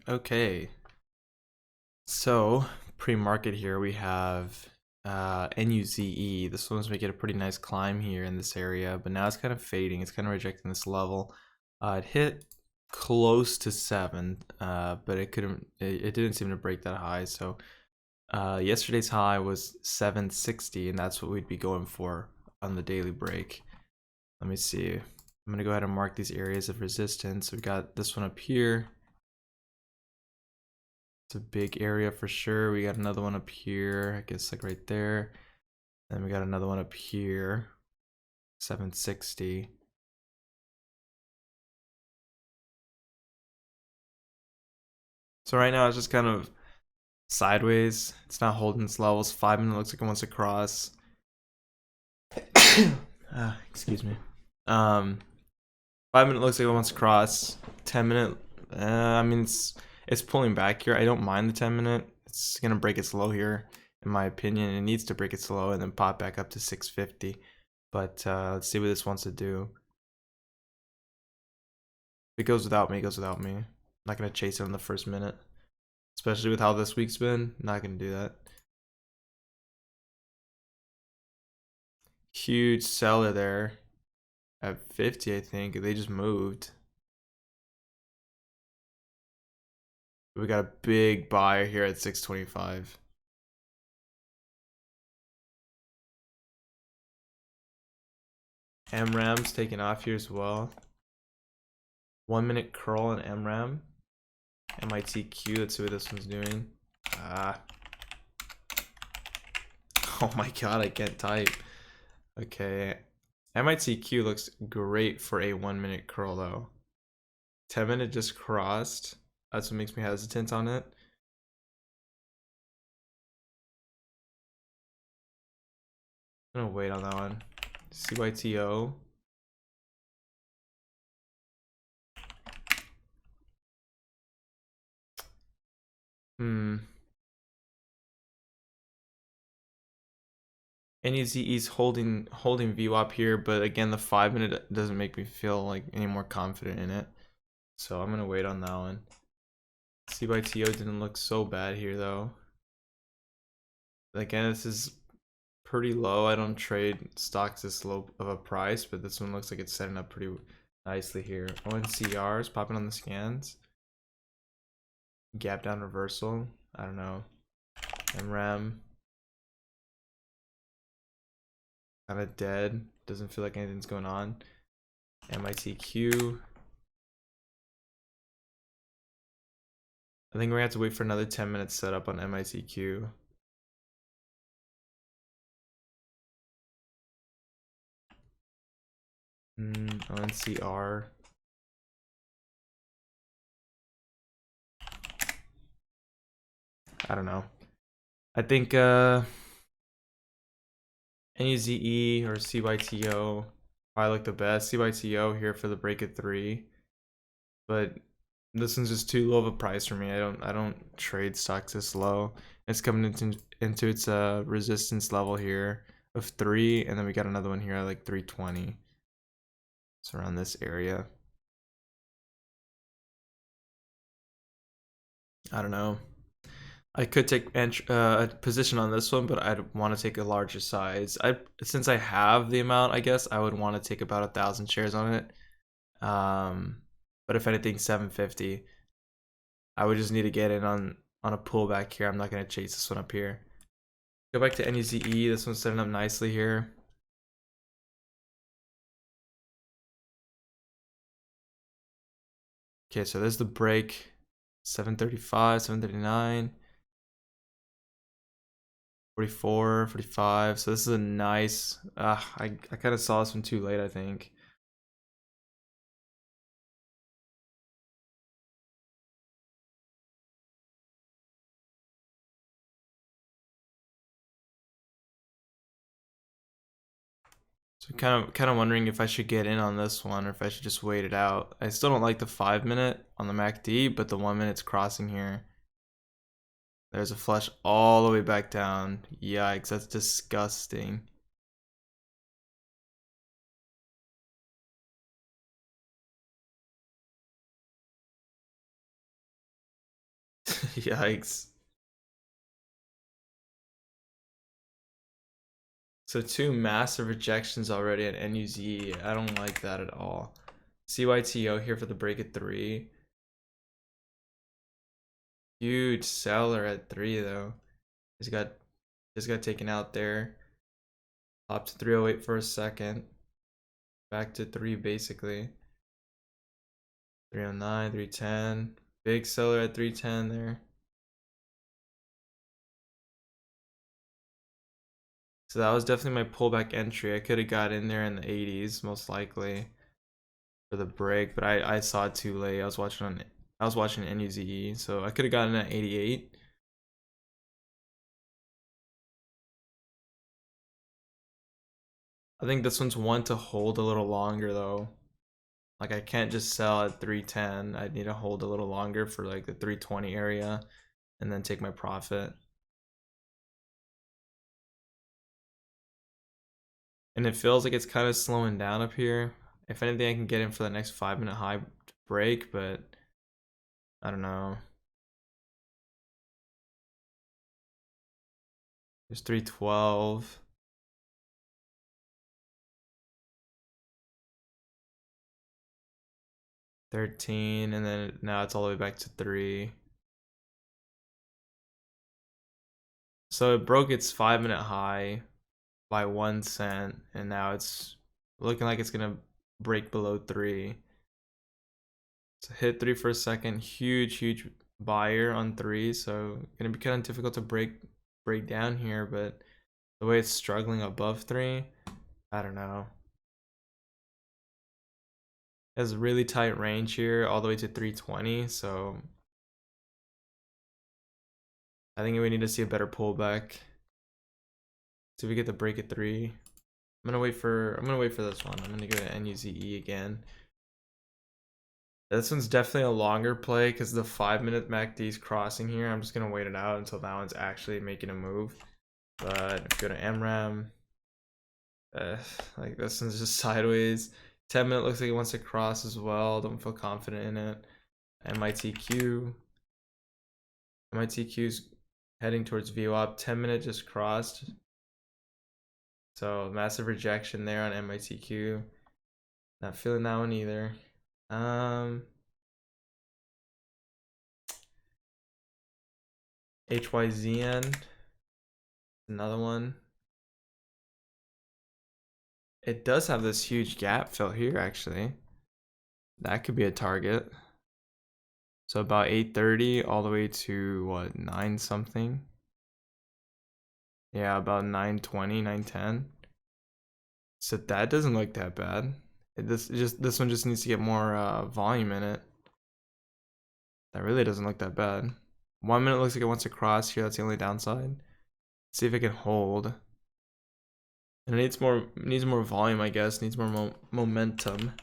Okay, so pre-market here we have NUZE. This one's making a pretty nice climb here in this area, but now it's kind of fading. It's kind of rejecting this level. It hit close to 7, but it couldn't. It didn't seem to break that high. So yesterday's high was 760, and that's what we'd be going for on the daily break. Let me see. I'm gonna go ahead and mark these areas of resistance. We've got this one up here. It's a big area for sure. We got another one up here, I guess like right there. Then we got another one up here, 760. So right now it's just kind of sideways. It's not holding its levels. 5-minute looks like it wants to cross. Excuse me. 5-minute looks like it wants to cross. 10-minute, I mean it's pulling back here. I don't mind the 10-minute. It's gonna break its low here, in my opinion. It needs to break its low and then pop back up to 650. But let's see what this wants to do. If it goes without me, it goes without me. I'm not gonna chase it on the first minute, especially with how this week's been. Not gonna do that. Huge seller there at 50, I think. They just moved. We got a big buyer here at 625. MRAM's taking off here as well. 1-minute curl and MRAM. MITQ, let's see what this one's doing. Oh my god, I can't type. Okay. MITQ looks great for a 1-minute curl though. 10-minute just crossed. That's what makes me hesitant on it. I'm gonna wait on that one. CYTO. NUZE's holding view up here, but again the 5-minute doesn't make me feel like any more confident in it. So I'm gonna wait on that one. CYTO didn't look so bad here though. Again, this is pretty low. I don't trade stocks this low of a price, but this one looks like it's setting up pretty nicely here. ONCRs popping on the scans. Gap down reversal. I don't know. MRAM. Kind of dead. Doesn't feel like anything's going on. MITQ. I think we're gonna have to wait for another 10 minutes setup on MITQ. ONCR. I don't know. I think NUZE or CYTO probably look the best. CYTO here for the break at 3. But this one's just too low of a price for me. I don't trade stocks this low. It's coming into its resistance level here of 3, and then we got another one here at like 320. It's around this area. I don't know. I could take a position on this one, but I'd want to take a larger size. Since I have the amount, I guess I would want to take about 1,000 shares on it. But if anything, 750. I would just need to get in on a pullback here. I'm not gonna chase this one up here. Go back to NUZE. This one's setting up nicely here. Okay, so there's the break. 735, 739. 44, 45. So this is a nice. I kind of saw this one too late, I think. So kind of wondering if I should get in on this one or if I should just wait it out. I still don't like the 5-minute on the MACD, but the 1-minute's crossing here. There's a flush all the way back down. Yikes, that's disgusting. Yikes. So two massive rejections already at NUZE. I don't like that at all. CYTO here for the break at 3. Huge seller at 3 though. Just got taken out there. Up to 308 for a second. Back to 3 basically. 309, 310. Big seller at 310 there. So that was definitely my pullback entry. I could have got in there in the 80s most likely for the break, but I saw it too late. I was watching NUZE, so I could have gotten at 88. I think this one's one to hold a little longer though. Like I can't just sell at 310. I need to hold a little longer for like the 320 area and then take my profit. And it feels like it's kind of slowing down up here. If anything, I can get in for the next 5-minute high break, but I don't know. There's 312. 13, and then now it's all the way back to 3. So it broke its 5-minute high by 1 cent, and now it's looking like it's gonna break below 3. So hit 3 for a second, huge buyer on 3, so gonna be kind of difficult to break down here, but the way it's struggling above 3, I don't know. It has a really tight range here, all the way to 320, so I think we need to see a better pullback. See if we get the break at 3. I'm gonna wait for this one. I'm gonna go to NUZE again. This one's definitely a longer play because the 5-minute MACD is crossing here. I'm just gonna wait it out until that one's actually making a move. But if you go to MRAM, like this one's just sideways. 10-minute looks like it wants to cross as well. Don't feel confident in it. MITQ's heading towards VWAP. 10-minute just crossed. So massive rejection there on MITQ. Not feeling that one either. HYZN, another one. It does have this huge gap fill here actually. That could be a target. So about 830 all the way to what, 9 something? Yeah, about 920, 910. So that doesn't look that bad. This one just needs to get more volume in it. That really doesn't look that bad. 1 minute looks like it wants to cross here. That's the only downside. Let's see if it can hold. And it needs more volume, I guess. Needs more momentum.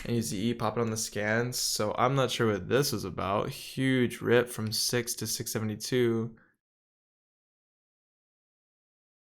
And use the E popping on the scans. So I'm not sure what this is about. Huge rip from 6 to 672.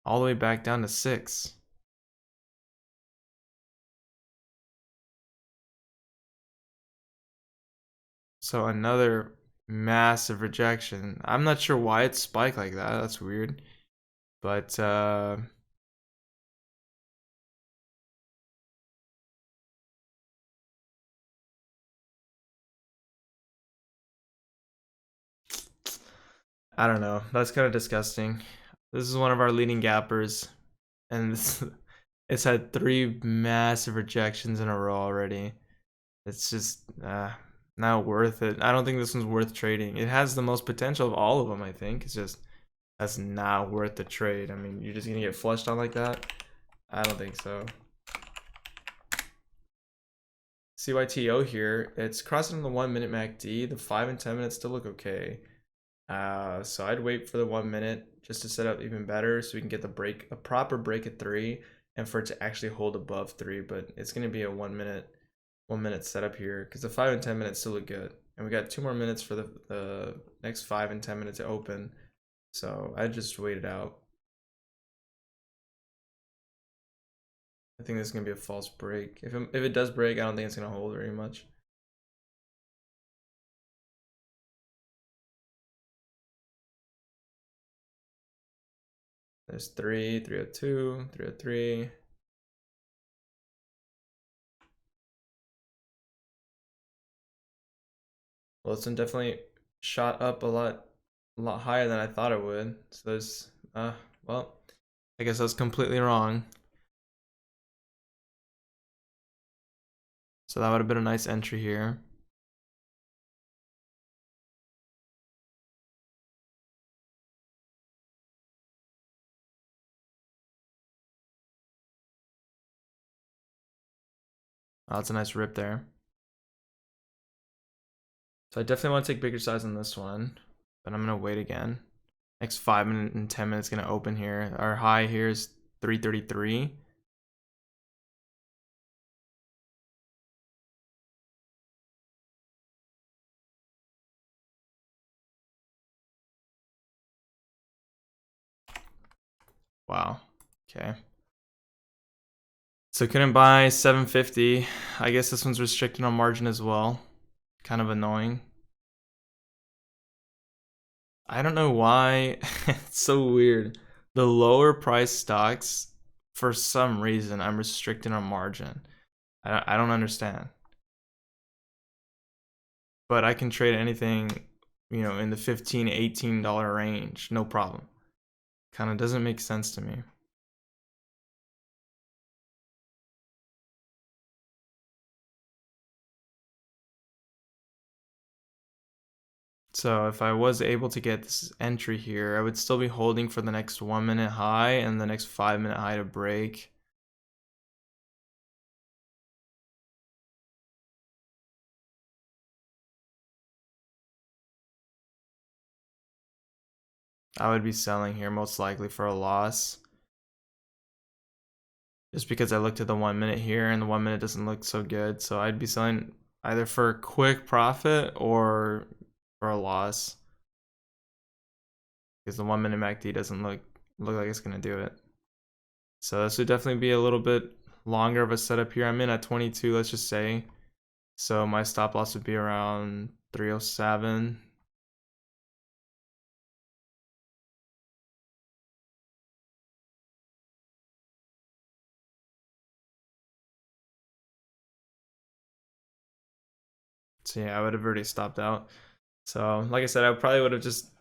All the way back down to 6. So another massive rejection. I'm not sure why it spiked like that. That's weird. But I don't know. That's kind of disgusting. This is one of our leading gappers, and it's had 3 massive rejections in a row already. It's just not worth it. I don't think this one's worth trading. It has the most potential of all of them, I think. It's just that's not worth the trade. I mean, you're just gonna get flushed on like that? I don't think so. CYTO here, it's crossing the 1 minute MACD. The 5 and 10 minutes still look okay. So I'd wait for the 1 minute just to set up even better so we can get a proper break at 3 and for it to actually hold above 3, but it's gonna be a 1 minute setup here because the 5 and 10 minutes still look good. And we got 2 more minutes for the next 5 and 10 minutes to open. So I just wait it out. I think this is gonna be a false break. If it does break, I don't think it's gonna hold very much. There's 3, 302, 303. Well, this one definitely shot up a lot higher than I thought it would. So there's, well, I guess I was completely wrong. So that would have been a nice entry here. Oh, that's a nice rip there. So I definitely want to take bigger size on this one, but I'm gonna wait again. Next 5 minutes and 10 minutes gonna open here. Our high here is 333. Wow. Okay. So couldn't buy 750. I guess this one's restricted on margin as well. Kind of annoying. I don't know why. It's so weird. The lower price stocks, for some reason, I'm restricted on margin. I don't understand. But I can trade anything, you know, in the $15, $18 range, no problem. Kind of doesn't make sense to me. So if I was able to get this entry here, I would still be holding for the next 1 minute high and the next 5 minute high to break. I would be selling here most likely for a loss. Just because I looked at the 1 minute here and the 1 minute doesn't look so good. So I'd be selling either for a quick profit or for a loss. Because the 1 minute MACD doesn't look like it's gonna do it. So this would definitely be a little bit longer of a setup here. I'm in at 22, let's just say. So my stop loss would be around 307. So yeah, I would have already stopped out. So like I said, I probably would have just,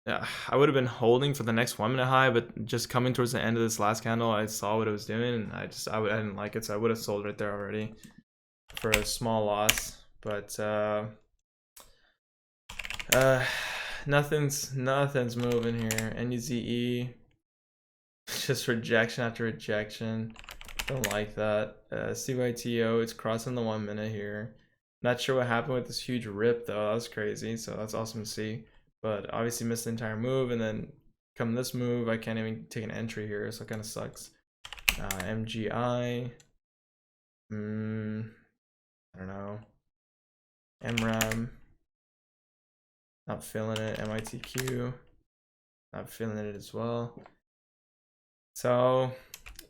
I would have been holding for the next 1 minute high, but just coming towards the end of this last candle, I saw what it was doing, and I didn't like it, so I would have sold right there already for a small loss. But nothing's moving here. NUZE, just rejection after rejection. Don't like that. CYTO, it's crossing the 1 minute here. Not sure what happened with this huge rip though. That was crazy. So that's awesome to see. But obviously missed the entire move, and then come this move, I can't even take an entry here, so it kind of sucks. MGI. I don't know. MRAM. Not feeling it. MITQ. Not feeling it as well. So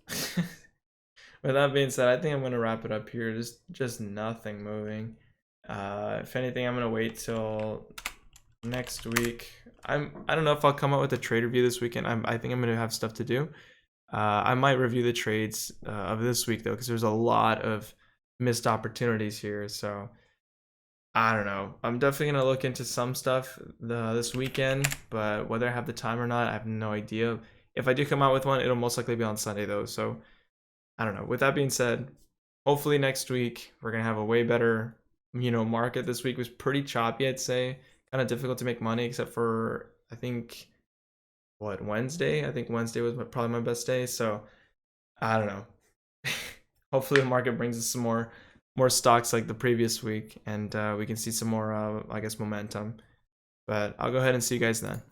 with that being said, I think I'm gonna wrap it up here. Just nothing moving. If anything, I'm gonna wait till next week. I don't know if I'll come out with a trade review this weekend. I think I'm gonna have stuff to do. I might review the trades of this week though, because there's a lot of missed opportunities here. So I don't know. I'm definitely gonna look into some stuff this weekend, but whether I have the time or not, I have no idea. If I do come out with one, it'll most likely be on Sunday though. So I don't know. With that being said, hopefully next week we're gonna have a way better, market. This week was pretty choppy, I'd say. Kind of difficult to make money, except for I think Wednesday. I think Wednesday was probably my best day. So I don't know. Hopefully the market brings us some more stocks like the previous week, and we can see some more, I guess, momentum. But I'll go ahead and see you guys then.